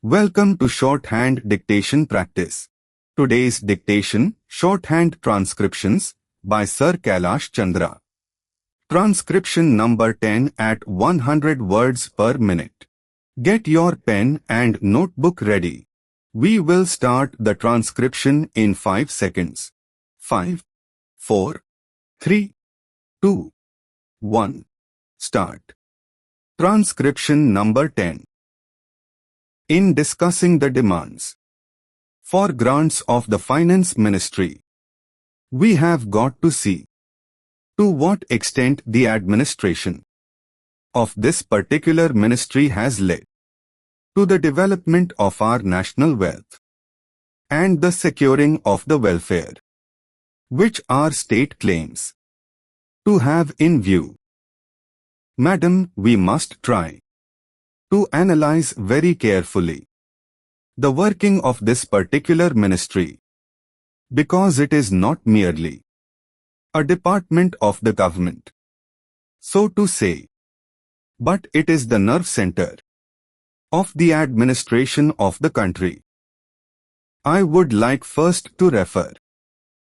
Welcome to Shorthand Dictation Practice. Today's dictation, Shorthand Transcriptions, by Sir Kailash Chandra. Transcription number 10 at 100 words per minute. Get your pen and notebook ready. We will start the transcription in 5 seconds. 5, 4, 3, 2, 1. Start. Transcription number 10. In discussing the demands for grants of the Finance Ministry, we have got to see to what extent the administration of this particular ministry has led to the development of our national wealth and the securing of the welfare which our state claims to have in view. Madam, we must try to analyze very carefully the working of this particular ministry, because it is not merely a department of the government, so to say, but it is the nerve center of the administration of the country. I would like first to refer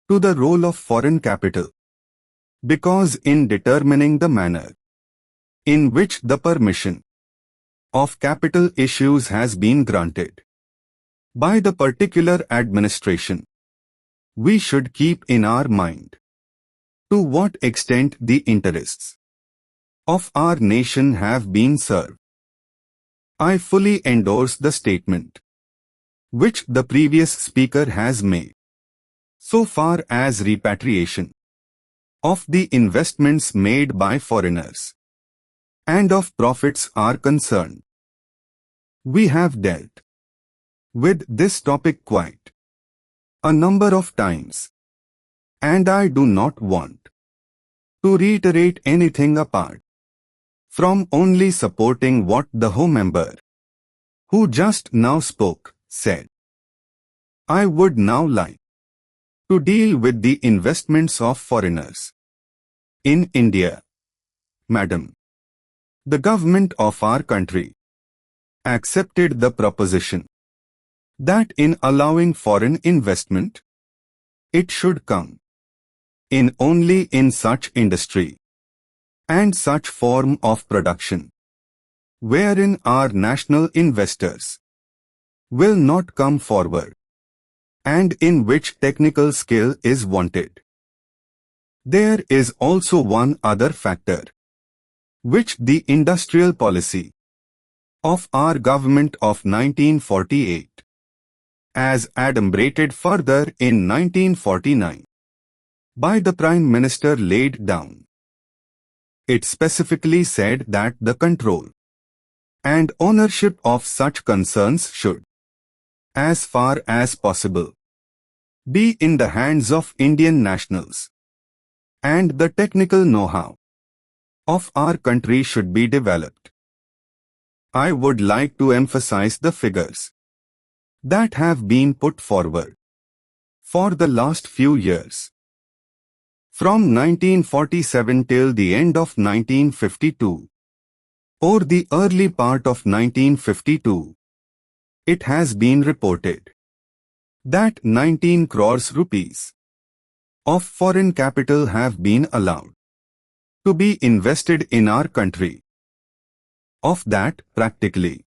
to the role of foreign capital, because in determining the manner in which the permission of capital issues has been granted by the particular administration, we should keep in our mind to what extent the interests of our nation have been served. I fully endorse the statement which the previous speaker has made so far as repatriation of the investments made by foreigners and of profits are concerned. We have dealt with this topic quite a number of times, and I do not want to reiterate anything apart from only supporting what the Home Member, who just now spoke, said. I would now like to deal with the investments of foreigners in India. Madam, the government of our country accepted the proposition that in allowing foreign investment, it should come in only in such industry and such form of production wherein our national investors will not come forward and in which technical skill is wanted. There is also one other factor which the industrial policy of our government of 1948, as adumbrated further in 1949 by the Prime Minister, laid down. It specifically said that the control and ownership of such concerns should, as far as possible, be in the hands of Indian nationals, and the technical know-how of our country should be developed. I would like to emphasize the figures that have been put forward for the last few years. From 1947 till the end of 1952, or the early part of 1952, it has been reported that 19 crores rupees of foreign capital have been allowed to be invested in our country. Of that, practically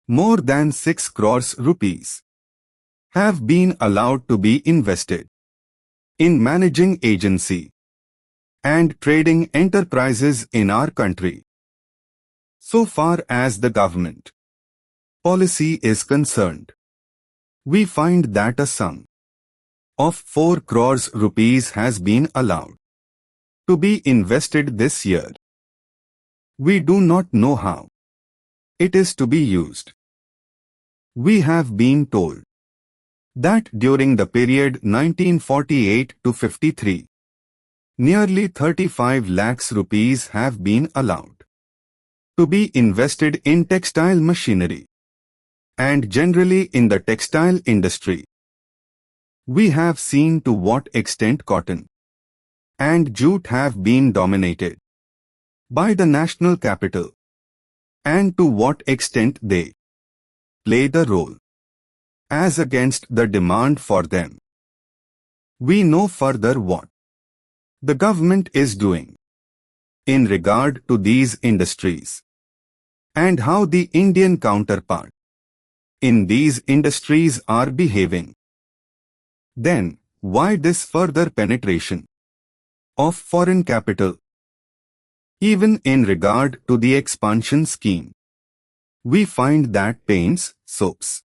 more than 6 crores rupees have been allowed to be invested in managing agency and trading enterprises in our country. So far as the government policy is concerned, we find that a sum of 4 crores rupees has been allowed to be invested this year. We do not know how it is to be used. We have been told that during the period 1948 to 53, nearly 35 lakhs rupees have been allowed to be invested in textile machinery and generally in the textile industry. We have seen to what extent cotton and jute have been dominated by the national capital, and to what extent they play the role as against the demand for them. We know further what the government is doing in regard to these industries and how the Indian counterpart in these industries are behaving. Then, why this further penetration of foreign capital? Even in regard to the expansion scheme, we find that paints, soaps,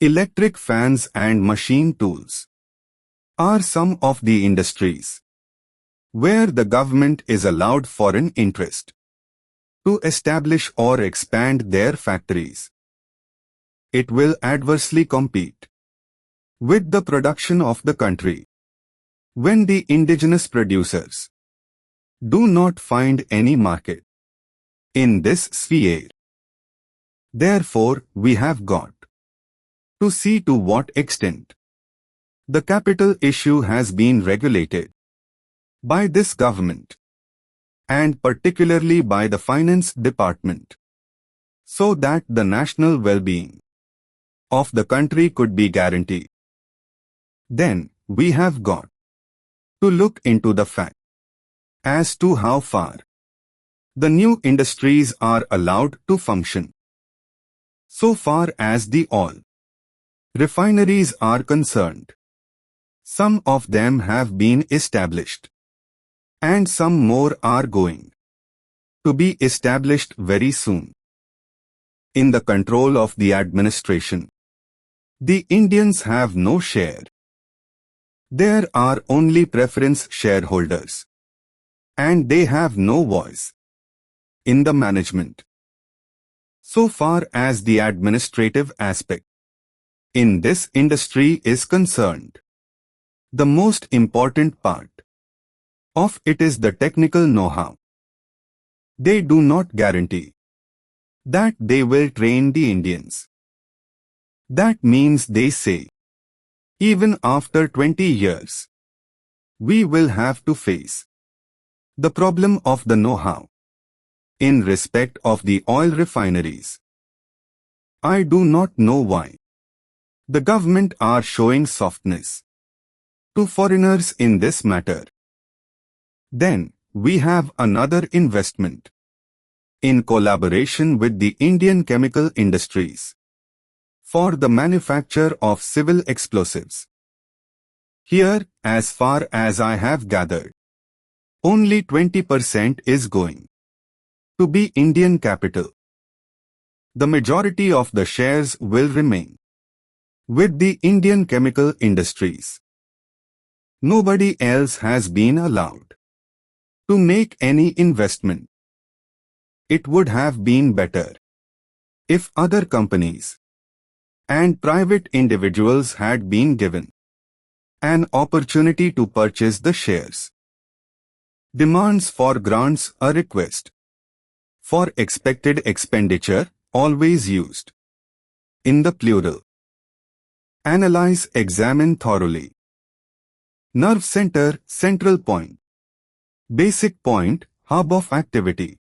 electric fans and machine tools are some of the industries where the government is allowed foreign interest to establish or expand their factories. It will adversely compete with the production of the country when the indigenous producers do not find any market in this sphere. Therefore, we have got to see to what extent the capital issue has been regulated by this government and particularly by the finance department so that the national well-being of the country could be guaranteed. Then, we have got to look into the fact as to how far the new industries are allowed to function. So far as the oil refineries are concerned, some of them have been established and some more are going to be established very soon. In the control of the administration, the Indians have no share. There are only preference shareholders, and they have no voice in the management. So far as the administrative aspect in this industry is concerned, the most important part of it is the technical know-how. They do not guarantee that they will train the Indians. That means they say, even after 20 years, we will have to face the problem of the know-how in respect of the oil refineries. I do not know why the government are showing softness to foreigners in this matter. Then, we have another investment in collaboration with the Indian chemical industries for the manufacture of civil explosives. Here, as far as I have gathered, only 20% is going to be Indian capital. The majority of the shares will remain with the Indian chemical industries. Nobody else has been allowed to make any investment. It would have been better if other companies and private individuals had been given an opportunity to purchase the shares. Demands for grants a request for expected expenditure always used in the plural. Analyze, examine thoroughly. Nerve center, central point. Basic point, hub of activity.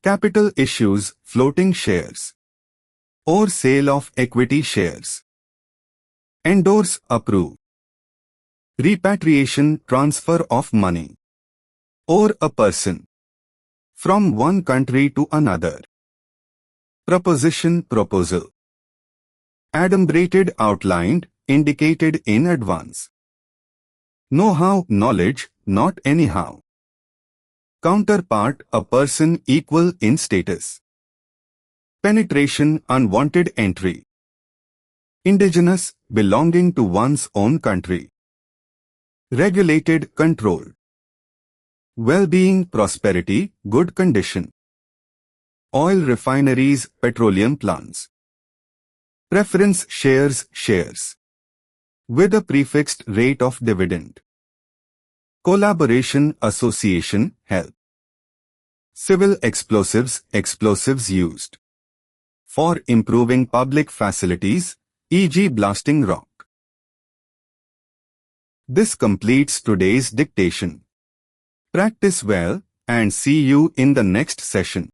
Capital issues, floating shares or sale of equity shares. Endorse, approve. Repatriation, transfer of money or a person from one country to another. Proposition, proposal. Adumbrated, outlined, indicated in advance. Know-how, knowledge, not anyhow. Counterpart, a person equal in status. Penetration, unwanted entry. Indigenous, belonging to one's own country. Regulated, controlled. Well-being, prosperity, good condition. Oil refineries, petroleum plants. Preference shares, shares with a prefixed rate of dividend. Collaboration, association, help. Civil explosives, explosives used for improving public facilities, e.g. blasting rock. This completes today's dictation. Practice well and see you in the next session.